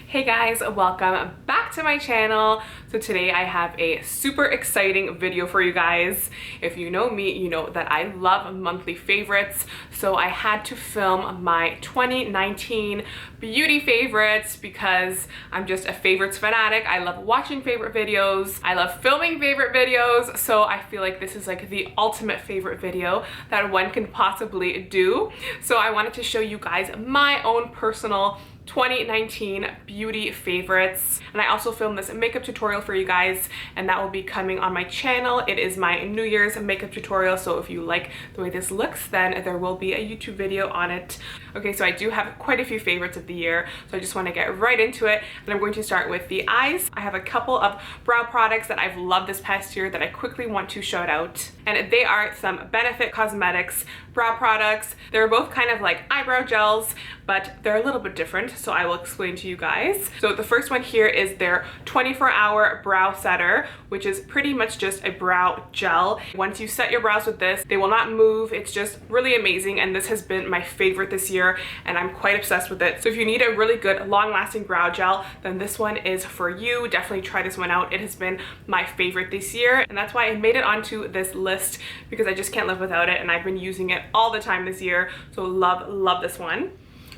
Hey guys, welcome back to my channel. So today I have a super exciting video for you guys. If you know me, you know that I love monthly favorites. So I had to film my 2019 beauty favorites because I'm just a favorites fanatic. I love watching favorite videos. I love filming favorite videos. So I feel like this is like the ultimate favorite video that one can possibly do. So I wanted to show you guys my own personal 2019 beauty favorites, and I also filmed this makeup tutorial for you guys, and that will be coming on my channel. It is my New Year's makeup tutorial, so if you like the way this looks, then there will be a YouTube video on it. Okay, so I do have quite a few favorites of the year, so I just want to get right into it, and I'm going to start with the eyes. I have a couple of brow products that I've loved this past year that I quickly want to shout out, and they are some Benefit Cosmetics brow products. They're both kind of like eyebrow gels, but they're a little bit different, so I will explain to you guys. So the first one here is their 24-hour brow setter, which is pretty much just a brow gel. Once you set your brows with this, they will not move. It's just really amazing, and this has been my favorite this year, and I'm quite obsessed with it. So if you need a really good long-lasting brow gel, then this one is for you. Definitely try this one out. It has been my favorite this year, and that's why I made it onto this list, because I just can't live without it, and I've been using it all the time this year. So love this one.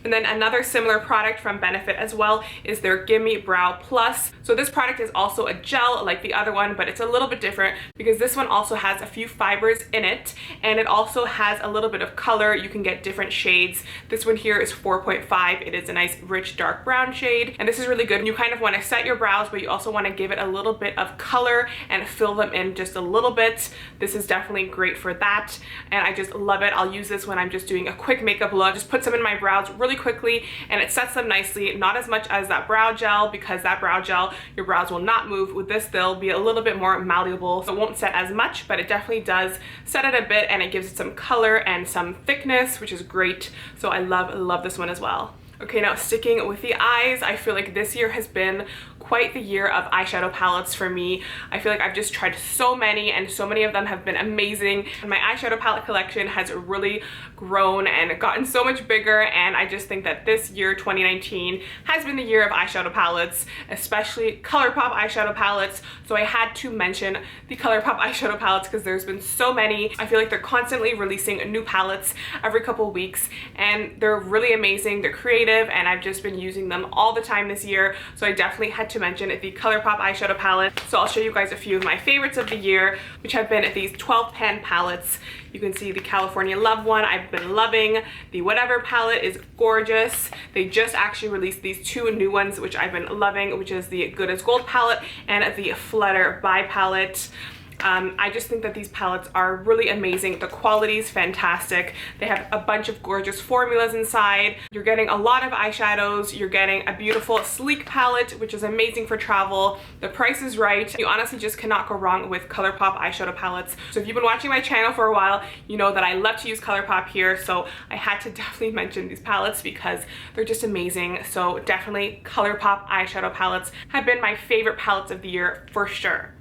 And then another similar product from Benefit as well is their Gimme Brow Plus. So this product is also a gel like the other one, but it's a little bit different because this one also has a few fibers in it, and it also has a little bit of color. You can get different shades. This one here is 4.5. It is a nice rich dark brown shade, and this is really good. You kind of want to set your brows, but you also want to give it a little bit of color and fill them in just a little bit. This is definitely great for that, and I just love it. I'll use this when I'm just doing a quick makeup look. Just put some in my brows really quickly, and it sets them nicely. Not as much as that brow gel, because that brow gel, your brows will not move. With this, they'll be a little bit more malleable, so it won't set as much, but it definitely does set it a bit, and it gives it some color and some thickness, which is great. So I love this one as well. Okay, now sticking with the eyes, I feel like this year has been quite the year of eyeshadow palettes for me. I feel like I've just tried so many, and so many of them have been amazing. And my eyeshadow palette collection has really grown and gotten so much bigger, and I just think that this year, 2019, has been the year of eyeshadow palettes, especially ColourPop eyeshadow palettes. So I had to mention the ColourPop eyeshadow palettes because there's been so many. I feel like they're constantly releasing new palettes every couple weeks, and they're really amazing. They're creative, and I've just been using them all the time this year, so I definitely had to mention the ColourPop eyeshadow palette. So I'll show you guys a few of my favorites of the year, which have been these 12 pan palettes. You can see the California Love one I've been loving. The Whatever palette is gorgeous. They just actually released these two new ones, which I've been loving, which is the Good as Gold palette and the Flutter By palette. I just think that these palettes are really amazing. The quality is fantastic. They have a bunch of gorgeous formulas inside. You're getting a lot of eyeshadows. You're getting a beautiful sleek palette, which is amazing for travel. The price is right. You honestly just cannot go wrong with ColourPop eyeshadow palettes. So if you've been watching my channel for a while, you know that I love to use ColourPop here. So I had to definitely mention these palettes because they're just amazing. So definitely ColourPop eyeshadow palettes have been my favorite palettes of the year for sure.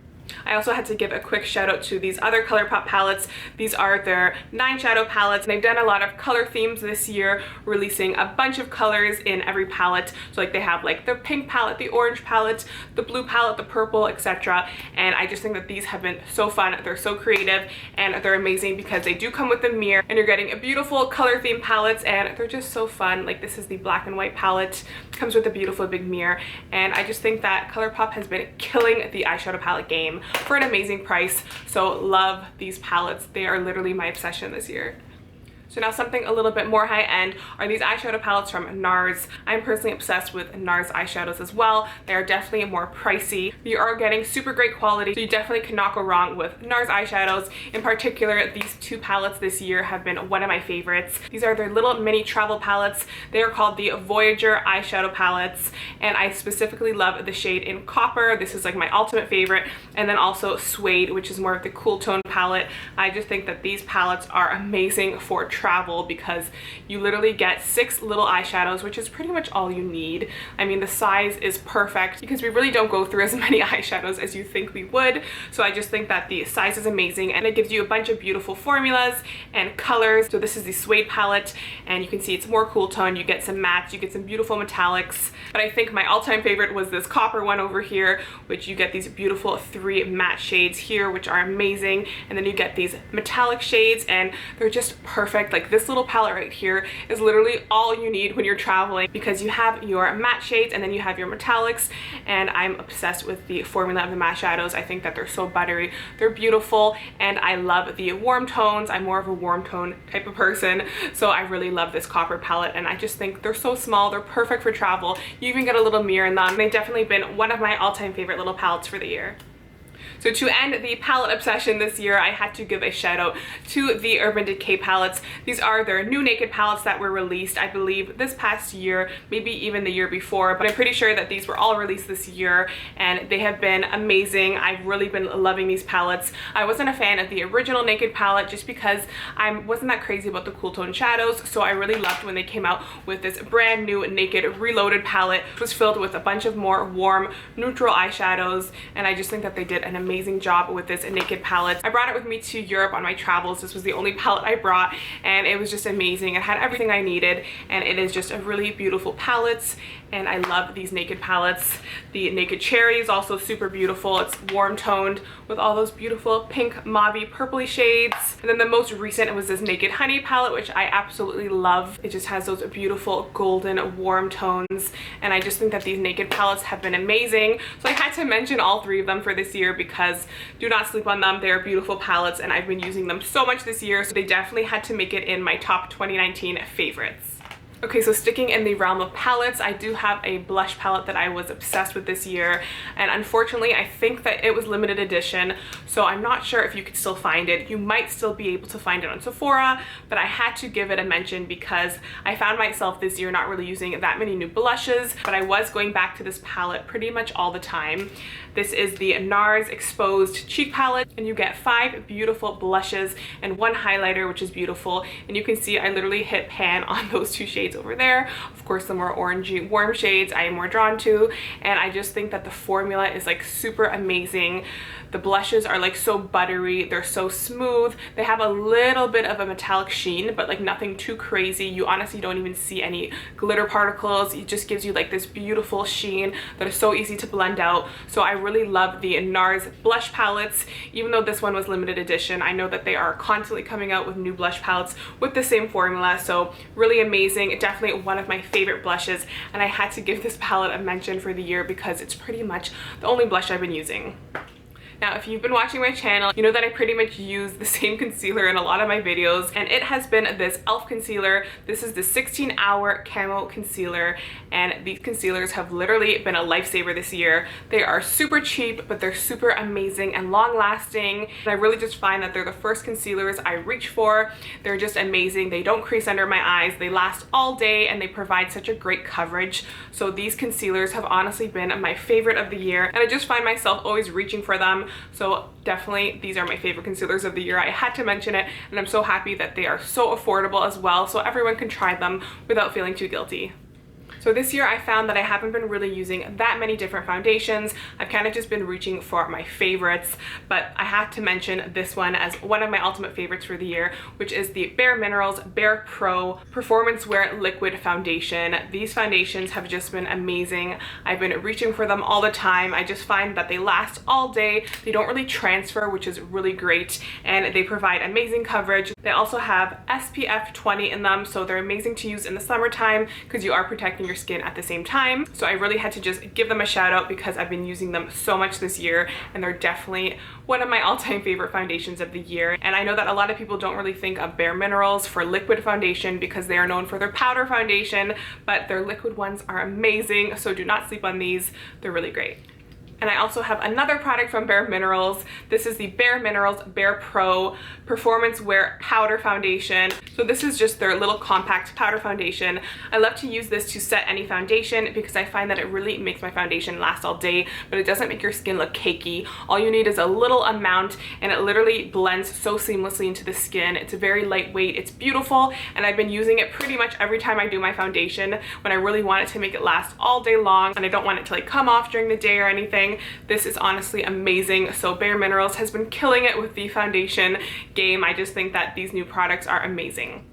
I also had to give a quick shout out to these other ColourPop palettes. These are their 9 shadow palettes, and they've done a lot of color themes this year, releasing a bunch of colors in every palette. So like they have like the pink palette, the orange palette, the blue palette, the purple, etc. And I just think that these have been so fun. They're so creative, and they're amazing because they do come with a mirror, and you're getting a beautiful color theme palettes, and they're just so fun. Like this is the black and white palette, comes with a beautiful big mirror, and I just think that ColourPop has been killing the eyeshadow palette game for an amazing price. So love these palettes. They are literally my obsession this year. So now something a little bit more high-end are these eyeshadow palettes from NARS. I'm personally obsessed with NARS eyeshadows as well. They are definitely more pricey. You are getting super great quality, so you definitely cannot go wrong with NARS eyeshadows. In particular, these two palettes this year have been one of my favorites. These are their little mini travel palettes. They are called the Voyager eyeshadow palettes, and I specifically love the shade in Copper. This is like my ultimate favorite. And then also Suede, which is more of the cool tone palette. I just think that these palettes are amazing for travel because you literally get 6 little eyeshadows, which is pretty much all you need. I mean, the size is perfect because we really don't go through as many eyeshadows as you think we would. So I just think that the size is amazing, and it gives you a bunch of beautiful formulas and colors. So this is the Suede palette, and you can see it's more cool tone. You get some mattes, you get some beautiful metallics, but I think my all-time favorite was this copper one over here, which you get these beautiful 3 matte shades here, which are amazing, and then you get these metallic shades, and they're just perfect. Like, this little palette right here is literally all you need when you're traveling because you have your matte shades and then you have your metallics, and I'm obsessed with the formula of the matte shadows. I think that they're so buttery, they're beautiful, and I love the warm tones. I'm more of a warm tone type of person, so I really love this copper palette, and I just think they're so small, they're perfect for travel. You even get a little mirror in them. They've definitely been one of my all-time favorite little palettes for the year. So to end the palette obsession this year, I had to give a shout out to the Urban Decay palettes. These are their new naked palettes that were released, I believe, this past year, maybe even the year before, but I'm pretty sure that these were all released this year, and they have been amazing. I've really been loving these palettes. I wasn't a fan of the original naked palette just because I wasn't that crazy about the cool tone shadows, so I really loved when they came out with this brand new naked reloaded palette, which was filled with a bunch of more warm neutral eyeshadows, and I just think that they did an amazing job with this naked palette. I brought it with me to Europe on my travels. This was the only palette I brought, and it was just amazing. It had everything I needed, and it is just a really beautiful palette, and I love these naked palettes. The Naked Cherry is also super beautiful. It's warm toned with all those beautiful pink, mauvey, purpley shades. And then the most recent was this Naked Honey palette, which I absolutely love. It just has those beautiful golden warm tones, and I just think that these naked palettes have been amazing. So I had to mention all 3 of them for this year because do not sleep on them. They're beautiful palettes, and I've been using them so much this year, so they definitely had to make it in my top 2019 favorites. Okay, so sticking in the realm of palettes, I do have a blush palette that I was obsessed with this year, and unfortunately I think that it was limited edition, so I'm not sure if you could still find it. You might still be able to find it on Sephora, but I had to give it a mention because I found myself this year not really using that many new blushes, but I was going back to this palette pretty much all the time. This is the NARS Exposed Cheek Palette, and you get 5 beautiful blushes and 1 highlighter, which is beautiful, and you can see I literally hit pan on those 2 shades over there. Of course, the more orangey warm shades I am more drawn to, and I just think that the formula is like super amazing. The blushes are like so buttery, they're so smooth. They have a little bit of a metallic sheen, but like nothing too crazy. You honestly don't even see any glitter particles. It just gives you like this beautiful sheen that is so easy to blend out. So I really love the NARS blush palettes. Even though this one was limited edition, I know that they are constantly coming out with new blush palettes with the same formula, so really amazing. Definitely one of my favorite blushes, and I had to give this palette a mention for the year because it's pretty much the only blush I've been using. Now, if you've been watching my channel, you know that I pretty much use the same concealer in a lot of my videos, and it has been this E.L.F concealer. This is the 16-hour Camo concealer, and these concealers have literally been a lifesaver this year. They are super cheap, but they're super amazing and long-lasting, and I really just find that they're the first concealers I reach for. They're just amazing. They don't crease under my eyes, they last all day, and they provide such a great coverage. So these concealers have honestly been my favorite of the year, and I just find myself always reaching for them. So definitely these are my favorite concealers of the year. I had to mention it, and I'm so happy that they are so affordable as well, so everyone can try them without feeling too guilty. So this year I found that I haven't been really using that many different foundations. I've kind of just been reaching for my favorites, but I have to mention this one as one of my ultimate favorites for the year, which is the Bare Minerals BAREPRO Performance Wear Liquid Foundation. These foundations have just been amazing. I've been reaching for them all the time. I just find that they last all day. They don't really transfer, which is really great, and they provide amazing coverage. They also have SPF 20 in them, so they're amazing to use in the summertime because you are protecting your skin at the same time. So I really had to just give them a shout out because I've been using them so much this year, and they're definitely one of my all-time favorite foundations of the year. And I know that a lot of people don't really think of Bare Minerals for liquid foundation because they are known for their powder foundation, but their liquid ones are amazing, so do not sleep on these. They're really great. And I also have another product from Bare Minerals. This is the Bare Minerals BAREPRO Performance Wear Powder Foundation. So this is just their little compact powder foundation. I love to use this to set any foundation because I find that it really makes my foundation last all day, but it doesn't make your skin look cakey. All you need is a little amount and it literally blends so seamlessly into the skin. It's very lightweight, it's beautiful, and I've been using it pretty much every time I do my foundation when I really want it to make it last all day long and I don't want it to like come off during the day or anything. This is honestly amazing. So Bare Minerals has been killing it with the foundation game. I just think that these new products are amazing.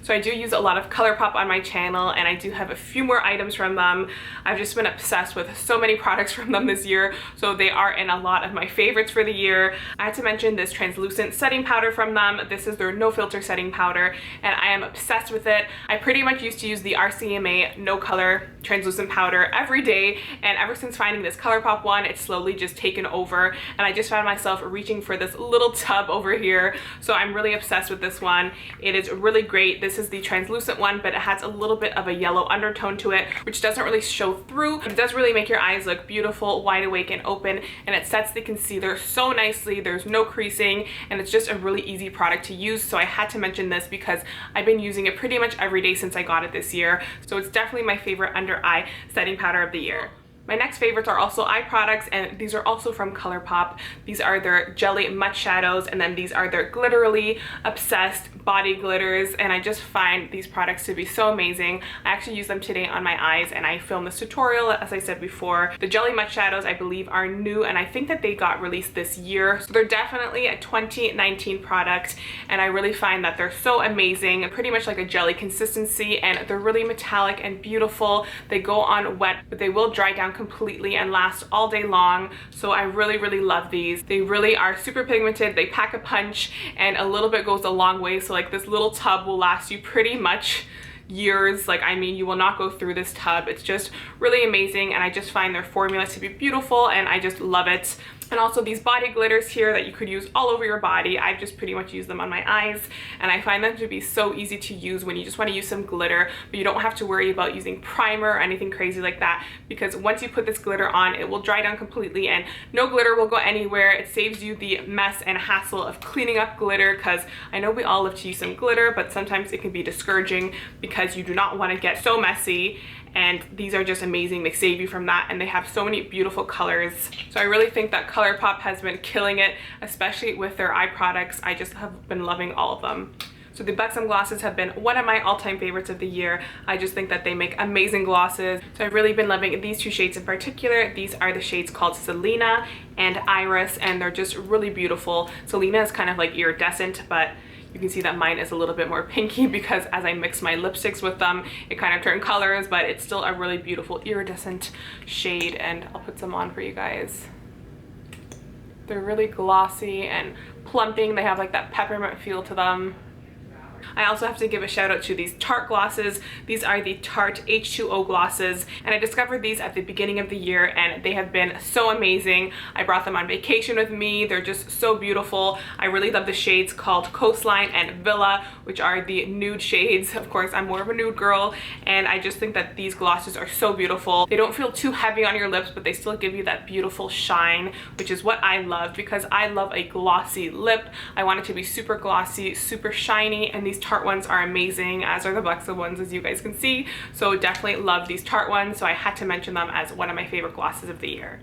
So I do use a lot of ColourPop on my channel and I do have a few more items from them. I've just been obsessed with so many products from them this year, so they are in a lot of my favorites for the year. I had to mention this translucent setting powder from them. This is their no filter setting powder and I am obsessed with it. I pretty much used to use the RCMA no color translucent powder every day, and ever since finding this ColourPop one, it's slowly just taken over and I just found myself reaching for this little tub over here. So I'm really obsessed with this one. It is really great. This is the translucent one, but it has a little bit of a yellow undertone to it, which doesn't really show through, but it does really make your eyes look beautiful, wide awake, and open, and it sets the concealer so nicely. There's no creasing, and it's just a really easy product to use. So I had to mention this because I've been using it pretty much every day since I got it this year. So it's definitely my favorite under eye setting powder of the year. My next favorites are also eye products, and these are also from ColourPop. These are their Jelly Mud Shadows, and then these are their Glitterly Obsessed Body Glitters, and I just find these products to be so amazing. I actually use them today on my eyes, and I filmed this tutorial, as I said before. The Jelly Mud Shadows, I believe, are new, and I think that they got released this year. So they're definitely a 2019 product, and I really find that they're so amazing. Pretty much like a jelly consistency, and they're really metallic and beautiful. They go on wet, but they will dry down completely and last all day long. So I really love these. They really are super pigmented, they pack a punch, and a little bit goes a long way. So like this little tub will last you pretty much years. Like, I mean, you will not go through this tub. It's just really amazing, and I just find their formula to be beautiful and I just love it. And also these body glitters here that you could use all over your body. I've just pretty much used them on my eyes, and I find them to be so easy to use when you just want to use some glitter, but you don't have to worry about using primer or anything crazy like that, because once you put this glitter on, it will dry down completely and no glitter will go anywhere. It saves you the mess and hassle of cleaning up glitter, because I know we all love to use some glitter, but sometimes it can be discouraging because you do not want to get so messy. And these are just amazing. They save you from that, and they have so many beautiful colors. So I really think that ColourPop has been killing it, especially with their eye products. I just have been loving all of them. So the Buxom glosses have been one of my all-time favorites of the year. I just think that they make amazing glosses. So I've really been loving these two shades in particular. These are the shades called Selena and Iris, and they're just really beautiful. Selena is kind of like iridescent, but you can see that mine is a little bit more pinky because as I mix my lipsticks with them, it kind of turned colors, but it's still a really beautiful iridescent shade, and I'll put some on for you guys. They're really glossy and plumping. They have like that peppermint feel to them. I also have to give a shout out to these Tarte glosses. These are the Tarte H2O glosses, and I discovered these at the beginning of the year, and they have been so amazing. I brought them on vacation with me. They're just so beautiful. I really love the shades called Coastline and Villa, which are the nude shades. Of course, I'm more of a nude girl, and I just think that these glosses are so beautiful. They don't feel too heavy on your lips, but they still give you that beautiful shine, which is what I love, because I love a glossy lip. I want it to be super glossy, super shiny, and these Tarte ones are amazing, as are the Buxom ones, as you guys can see. So definitely love these Tarte ones, so I had to mention them as one of my favorite glosses of the year.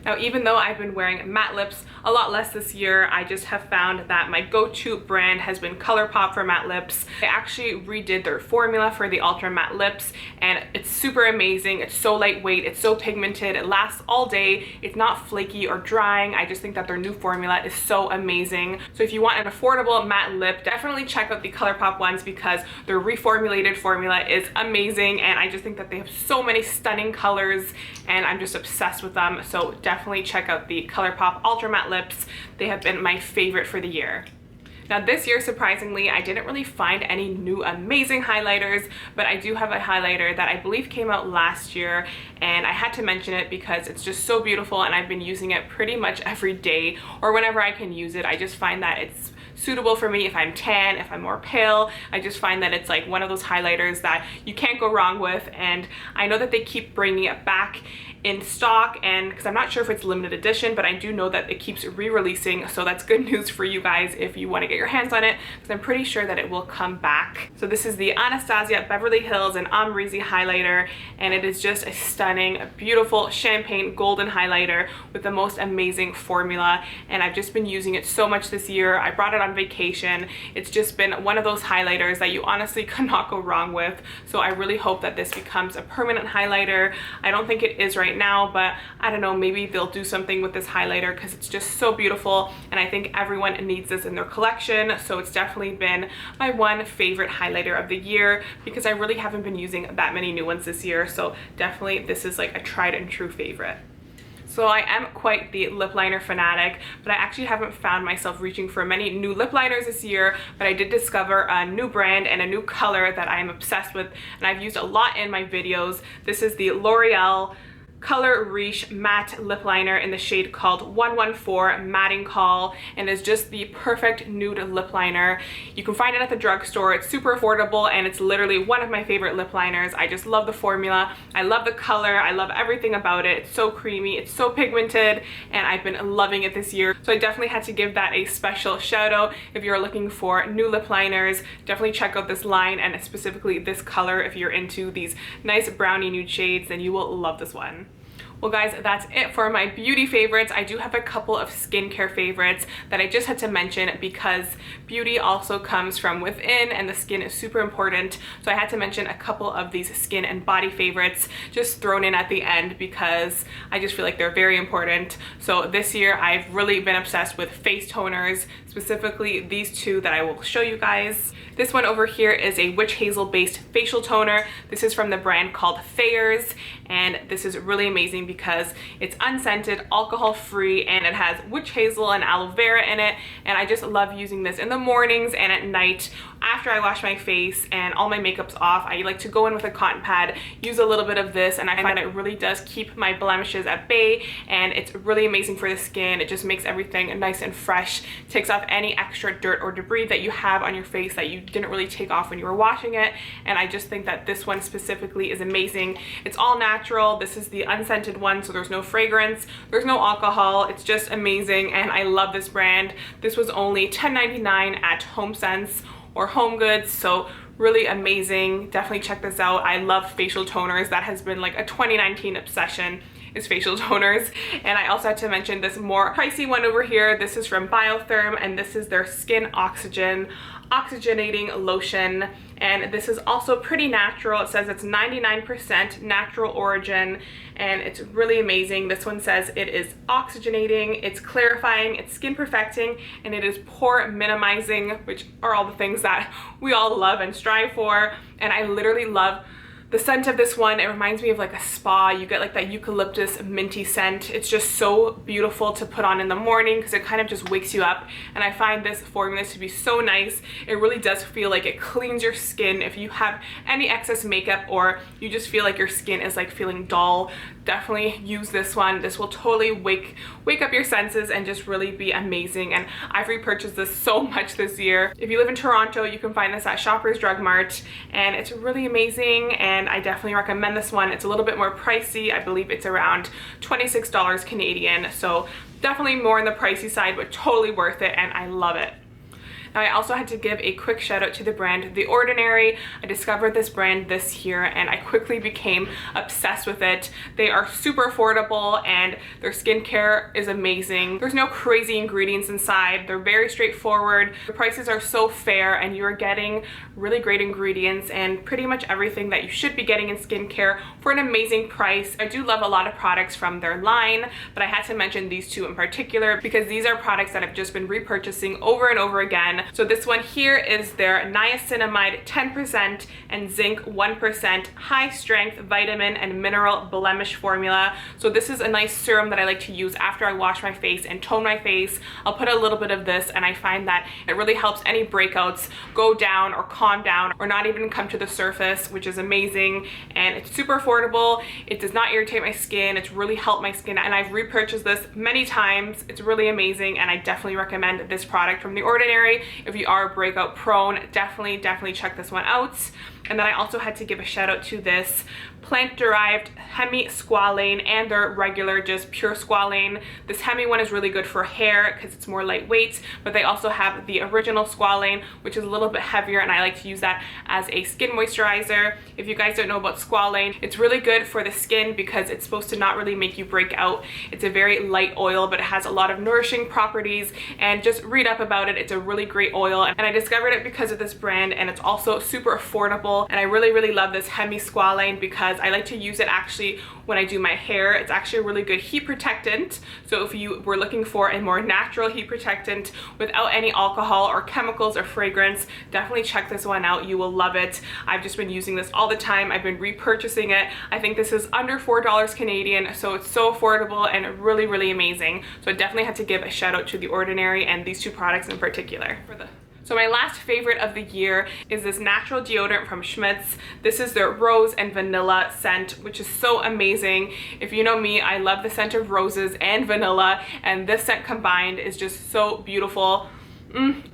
Now, even though I've been wearing matte lips a lot less this year, I just have found that my go-to brand has been ColourPop for matte lips. They actually redid their formula for the ultra matte lips, and it's super amazing. It's so lightweight, it's so pigmented, it lasts all day, it's not flaky or drying. I just think that their new formula is so amazing. So if you want an affordable matte lip, definitely check out the ColourPop ones, because their reformulated formula is amazing, and I just think that they have so many stunning colors, and I'm just obsessed with them. So definitely check out the ColourPop Ultra Matte Lips. They have been my favorite for the year. Now this year, surprisingly, I didn't really find any new amazing highlighters, but I do have a highlighter that I believe came out last year, and I had to mention it because it's just so beautiful, and I've been using it pretty much every day, or whenever I can use it. I just find that it's suitable for me if I'm tan, if I'm more pale. I just find that it's like one of those highlighters that you can't go wrong with, and I know that they keep bringing it back in stock, and because I'm not sure if it's limited edition, but I do know that it keeps re-releasing, so that's good news for you guys if you want to get your hands on it, because I'm pretty sure that it will come back. So this is the Anastasia Beverly Hills and Amrezy highlighter, and it is just a stunning, beautiful champagne golden highlighter with the most amazing formula, and I've just been using it so much this year. I brought it on vacation. It's just been one of those highlighters that you honestly cannot go wrong with, so I really hope that this becomes a permanent highlighter. I don't think it is right now, but I don't know, maybe they'll do something with this highlighter because it's just so beautiful, and I think everyone needs this in their collection. So it's definitely been my one favorite highlighter of the year because I really haven't been using that many new ones this year, so definitely this is like a tried and true favorite. So I am quite the lip liner fanatic, but I actually haven't found myself reaching for many new lip liners this year, but I did discover a new brand and a new color that I am obsessed with, and I've used a lot in my videos. This is the L'Oreal Color Riche matte lip liner in the shade called 114 Matting Call, and is just the perfect nude lip liner. You can find it at the drugstore. It's super affordable, and it's literally one of my favorite lip liners. I just love the formula. I love the color. I love everything about it. It's so creamy. It's so pigmented, and I've been loving it this year. So I definitely had to give that a special shout out. If you're looking for new lip liners, definitely check out this line, and specifically this color. If you're into these nice brownie nude shades, then you will love this one. Well guys, that's it for my beauty favorites. I do have a couple of skincare favorites that I just had to mention because beauty also comes from within and the skin is super important. So I had to mention a couple of these skin and body favorites just thrown in at the end because I just feel like they're very important. So this year I've really been obsessed with face toners, specifically these two that I will show you guys. This one over here is a witch hazel based facial toner. This is from the brand called Thayer's, and this is really amazing because it's unscented, alcohol free, and it has witch hazel and aloe vera in it, and I just love using this in the mornings and at night after I wash my face and all my makeup's off. I like to go in with a cotton pad, use a little bit of this, and I find it really does keep my blemishes at bay, and it's really amazing for the skin. It just makes everything nice and fresh, takes off any extra dirt or debris that you have on your face that you didn't really take off when you were washing it, and I just think that this one specifically is amazing. It's all natural. This is the unscented one, so there's no fragrance, there's no alcohol. It's just amazing, and I love this brand. This was only $10.99 at HomeSense or Home Goods, so really amazing. Definitely check this out. I love facial toners. That has been like a 2019 obsession, is facial toners. And I also had to mention this more pricey one over here. This is from Biotherm, and this is their Skin Oxygenating Lotion, and this is also pretty natural. It says it's 99% natural origin, and it's really amazing. This one says it is oxygenating, it's clarifying, it's skin perfecting, and it is pore minimizing, which are all the things that we all love and strive for. And I literally love the scent of this one. It reminds me of like a spa. You get like that eucalyptus minty scent. It's just so beautiful to put on in the morning because it kind of just wakes you up, and I find this formula to be so nice. It really does feel like it cleans your skin. If you have any excess makeup or you just feel like your skin is like feeling dull, definitely use this one. This will totally wake up your senses and just really be amazing, and I've repurchased this so much this year. If you live in Toronto, you can find this at Shoppers Drug Mart, and it's really amazing, and I definitely recommend this one. It's a little bit more pricey. I believe it's around $26 Canadian, so definitely more on the pricey side, but totally worth it, and I love it. Now I also had to give a quick shout out to the brand The Ordinary. I discovered this brand this year and I quickly became obsessed with it. They are super affordable and their skincare is amazing. There's no crazy ingredients inside. They're very straightforward. The prices are so fair and you're getting really great ingredients and pretty much everything that you should be getting in skincare for an amazing price. I do love a lot of products from their line, but I had to mention these two in particular because these are products that I've just been repurchasing over and over again. So this one here is their niacinamide 10% and zinc 1% high strength vitamin and mineral blemish formula. So this is a nice serum that I like to use after I wash my face and tone my face. I'll put a little bit of this and I find that it really helps any breakouts go down or calm down or not even come to the surface, which is amazing. And it's super affordable. It does not irritate my skin. It's really helped my skin and I've repurchased this many times. It's really amazing and I definitely recommend this product from The Ordinary. if you are breakout prone, definitely check this one out. And then I also had to give a shout out to this plant-derived hemi-squalane and their regular just pure squalane. This hemi one is really good for hair because it's more lightweight, but they also have the original squalane, which is a little bit heavier, and I like to use that as a skin moisturizer. If you guys don't know about squalane, it's really good for the skin because it's supposed to not really make you break out. It's a very light oil, but it has a lot of nourishing properties, and just read up about it. It's a really great oil, and I discovered it because of this brand, and it's also super affordable, and I really love this hemi-squalane because I like to use it actually when I do my hair. It's actually a really good heat protectant. So if you were looking for a more natural heat protectant without any alcohol or chemicals or fragrance, definitely check this one out. You will love it. I've just been using this all the time. I've been repurchasing it. I think this is under $4 Canadian, so it's so affordable and really amazing. So I definitely had to give a shout out to The Ordinary and these two products in particular. So my last favorite of the year is this natural deodorant from Schmidt's. This is their rose and vanilla scent, which is so amazing. If you know me, I love the scent of roses and vanilla, and this scent combined is just so beautiful.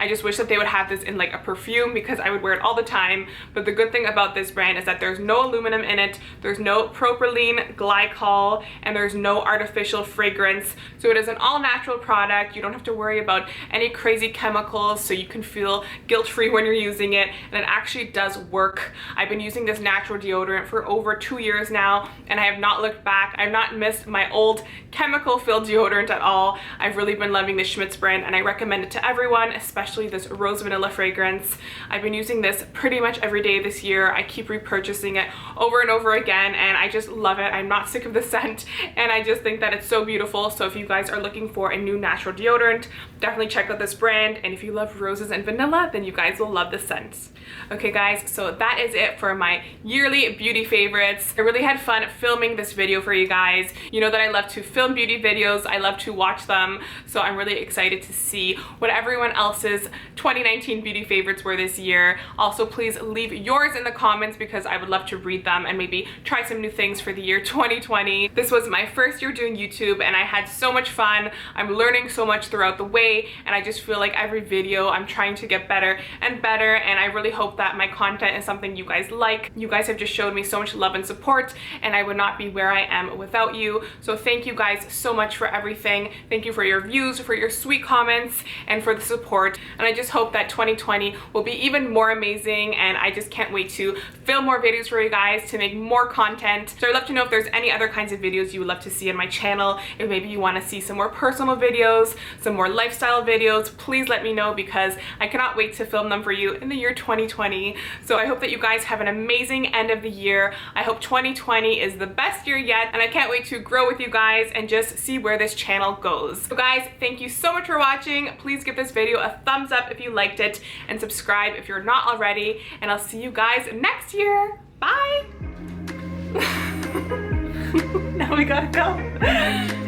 I just wish that they would have this in like a perfume because I would wear it all the time. But the good thing about this brand is that there's no aluminum in it, there's no propylene glycol, and there's no artificial fragrance. So it is an all-natural product. You don't have to worry about any crazy chemicals, so you can feel guilt-free when you're using it, and it actually does work. I've been using this natural deodorant for over 2 years now, and I have not looked back. I've not missed my old chemical-filled deodorant at all. I've really been loving the Schmidt's brand, and I recommend it to everyone, especially this rose vanilla fragrance. I've been using this pretty much every day this year. I keep repurchasing it over and over again, and I just love it. I'm not sick of the scent, and I just think that it's so beautiful. So if you guys are looking for a new natural deodorant, definitely check out this brand, and if you love roses and vanilla, then you guys will love this scent. Okay guys, so that is it for my yearly beauty favorites. I really had fun filming this video for you guys. You know that I love to film beauty videos, I love to watch them, so I'm really excited to see what everyone else's 2019 beauty favorites were this year. Also, please leave yours in the comments because I would love to read them and maybe try some new things for the year 2020. This was my first year doing YouTube, and I had so much fun. I'm learning so much throughout the way, and I just feel like every video I'm trying to get better and better, and I really hope that my content is something you guys like. You guys have just showed me so much love and support, and I would not be where I am without you. So thank you guys so much for everything. Thank you for your views, for your sweet comments, and for the support. And I just hope that 2020 will be even more amazing, and I just can't wait to film more videos for you guys, to make more content. So I'd love to know if there's any other kinds of videos you would love to see on my channel. If maybe you want to see some more personal videos, some more lifestyle videos, please let me know because I cannot wait to film them for you in the year 2020. So I hope that you guys have an amazing end of the year. I hope 2020 is the best year yet, and I can't wait to grow with you guys and just see where this channel goes. So guys, thank you so much for watching. Please give this video a thumbs up if you liked it, and subscribe if you're not already, and I'll see you guys next year. Bye! Now we gotta go.